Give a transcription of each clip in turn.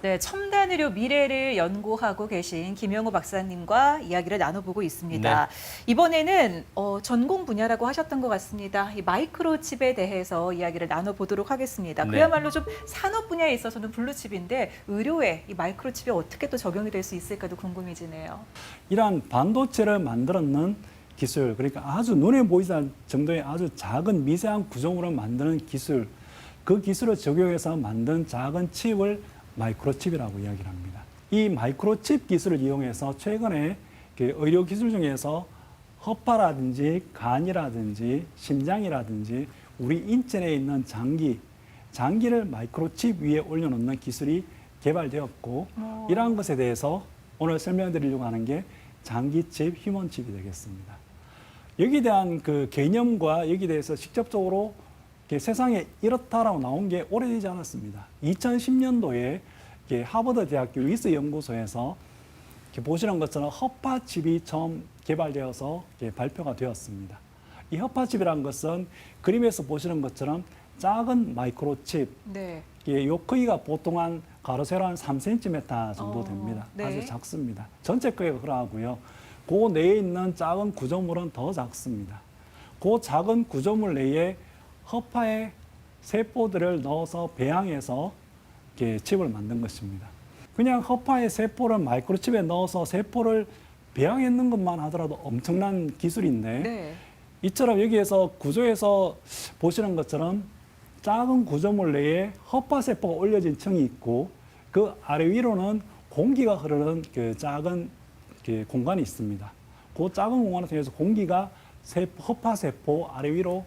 네, 첨단 의료 미래를 연구하고 계신 김영호 박사님과 이야기를 나눠보고 있습니다. 네. 이번에는 전공 분야라고 하셨던 것 같습니다. 이 마이크로칩에 대해서 이야기를 나눠보도록 하겠습니다. 네. 그야말로 좀 산업 분야에 있어서는 블루칩인데 의료에 이 마이크로칩이 어떻게 또 적용이 될 수 있을까도 궁금해지네요. 이러한 반도체를 만들었는 기술, 그러니까 아주 눈에 보이지 않을 정도의 아주 작은 미세한 구조물을 만드는 기술, 그 기술을 적용해서 만든 작은 칩을 마이크로칩이라고 이야기를 합니다. 이 마이크로칩 기술을 이용해서 최근에 의료 기술 중에서 허파라든지 간이라든지 심장이라든지 우리 인체 내에 있는 장기를 마이크로칩 위에 올려놓는 기술이 개발되었고 이러한 것에 대해서 오늘 설명드리려고 하는 게 장기칩, 휴먼칩이 되겠습니다. 여기에 대한 그 개념과 여기에 대해서 직접적으로 세상에 이렇다라고 나온 게 오래되지 않았습니다. 2010년도에 하버드 대학교 위스 연구소에서 보시는 것처럼 허파칩이 처음 개발되어서 발표가 되었습니다. 이 허파칩이라는 것은 그림에서 보시는 것처럼 작은 마이크로칩, 네. 요 크기가 보통 한 가로 세로 한 3cm 정도 됩니다. 네. 아주 작습니다. 전체 크기가 그러하고요. 그 내에 있는 작은 구조물은 더 작습니다. 그 작은 구조물 내에 허파의 세포들을 넣어서 배양해서 칩을 만든 것입니다. 그냥 허파의 세포를 마이크로칩에 넣어서 세포를 배양했는 것만 하더라도 엄청난 기술인데 네. 이처럼 여기에서 구조에서 보시는 것처럼 작은 구조물 내에 허파 세포가 올려진 층이 있고 그 아래 위로는 공기가 흐르는 그 작은 공간이 있습니다. 그 작은 공간을 통해서 공기가 허파 세포 아래 위로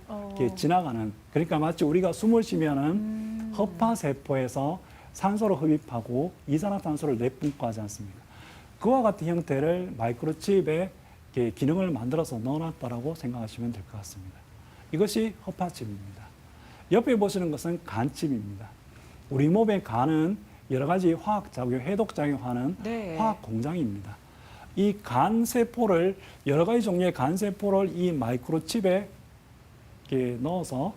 지나가는, 그러니까 마치 우리가 숨을 쉬면은 허파 세포에서 산소를 흡입하고 이산화탄소를 내뿜고 하지 않습니까? 그와 같은 형태를 마이크로칩에 기능을 만들어서 넣어놨다라고 생각하시면 될 것 같습니다. 이것이 허파칩입니다. 옆에 보시는 것은 간칩입니다. 우리 몸의 간은 여러 가지 화학작용, 해독작용하는 네. 화학 공장입니다. 이 간세포를, 여러 가지 종류의 간세포를 이 마이크로칩에 넣어서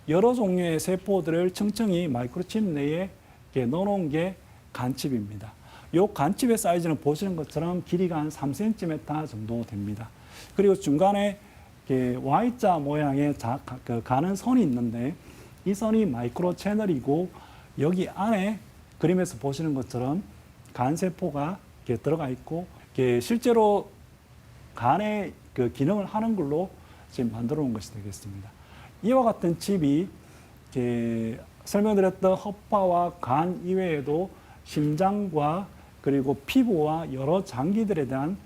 여러 종류의 세포들을 층층이 마이크로칩 내에 넣어놓은 게 간칩입니다. 이 간칩의 사이즈는 보시는 것처럼 길이가 한 3cm 정도 됩니다. 그리고 중간에 Y자 모양의 가는 선이 있는데 이 선이 마이크로 채널이고 여기 안에 그림에서 보시는 것처럼 간세포가 들어가 있고 실제로 간의 그 기능을 하는 걸로 지금 만들어 놓은 것이 되겠습니다. 이와 같은 칩이 설명드렸던 허파와 간 이외에도 심장과 그리고 피부와 여러 장기들에 대한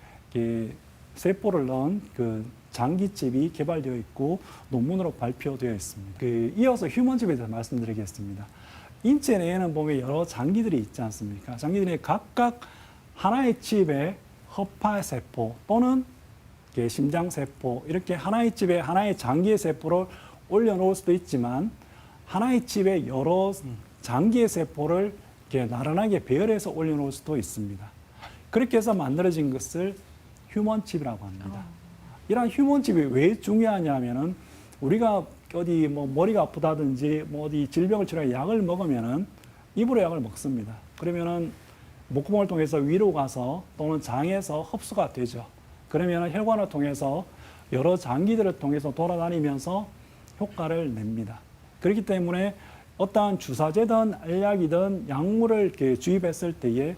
세포를 넣은 그 장기칩이 개발되어 있고 논문으로 발표되어 있습니다. 이어서 휴먼칩에 대해서 말씀드리겠습니다. 인체 내에는 보면 여러 장기들이 있지 않습니까? 장기들이 각각 하나의 칩에 허파 세포 또는 심장 세포 이렇게 하나의 칩에 하나의 장기의 세포를 올려놓을 수도 있지만 하나의 칩에 여러 장기의 세포를 이렇게 나란하게 배열해서 올려놓을 수도 있습니다. 그렇게 해서 만들어진 것을 휴먼칩이라고 합니다. 이러한 휴먼칩이 왜 중요하냐면은 우리가 어디 뭐 머리가 아프다든지 뭐 어디 질병을 치료할 약을 먹으면은 입으로 약을 먹습니다. 그러면은 목구멍을 통해서 위로 가서 또는 장에서 흡수가 되죠. 그러면은 혈관을 통해서 여러 장기들을 통해서 돌아다니면서 효과를 냅니다. 그렇기 때문에 어떠한 주사제든 알약이든 약물을 이렇게 주입했을 때에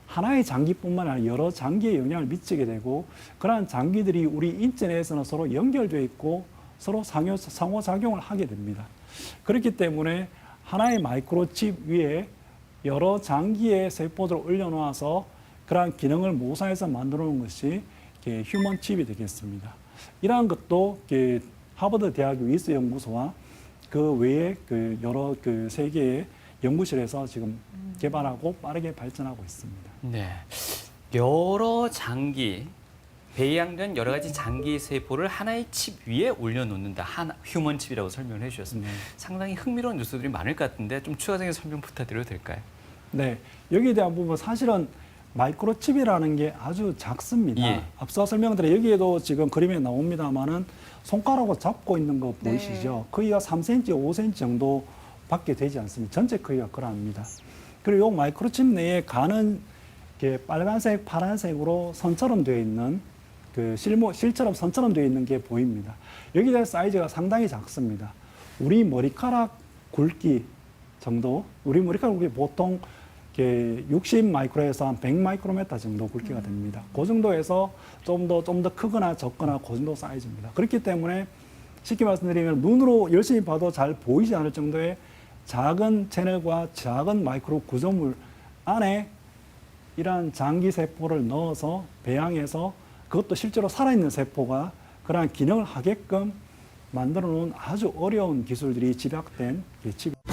하나의 장기뿐만 아니라 여러 장기에 영향을 미치게 되고 그러한 장기들이 우리 인체 내에서는 서로 연결되어 있고 서로 상호작용을 하게 됩니다. 그렇기 때문에 하나의 마이크로칩 위에 여러 장기의 세포들을 올려놓아서 그러한 기능을 모사해서 만들어 놓은 것이 휴먼칩이 되겠습니다. 이러한 것도 하버드 대학교 위스 연구소와 그 외에 여러 세계의 연구실에서 지금 개발하고 빠르게 발전하고 있습니다. 네. 여러 장기, 배양된 여러 가지 장기 세포를 하나의 칩 위에 올려놓는다. 휴먼 칩이라고 설명을 해주셨습니다. 상당히 흥미로운 뉴스들이 많을 것 같은데 좀 추가적인 설명 부탁드려도 될까요? 네. 여기에 대한 부분 사실은 마이크로칩이라는 게 아주 작습니다. 예. 앞서 설명드린 여기에도 지금 그림에 나옵니다만은 손가락으로 잡고 있는 거 보이시죠? 네. 크기가 3cm, 5cm 정도 밖에 되지 않습니다. 전체 크기가 그러합니다. 그리고 요 마이크로칩 내에 간은 이렇게 빨간색, 파란색으로 선처럼 되어 있는 그 실처럼 선처럼 되어 있는 게 보입니다. 여기 대한 사이즈가 상당히 작습니다. 우리 머리카락 굵기 정도, 우리 머리카락 굵기 보통 60 마이크로에서 한 100 마이크로메타 정도 굵기가 됩니다. 그 정도에서 좀 더 크거나 적거나 그 정도 사이즈입니다. 그렇기 때문에 쉽게 말씀드리면 눈으로 열심히 봐도 잘 보이지 않을 정도의 작은 채널과 작은 마이크로 구조물 안에 이러한 장기 세포를 넣어서 배양해서 그것도 실제로 살아있는 세포가 그러한 기능을 하게끔 만들어 놓은 아주 어려운 기술들이 집약된 칩입니다.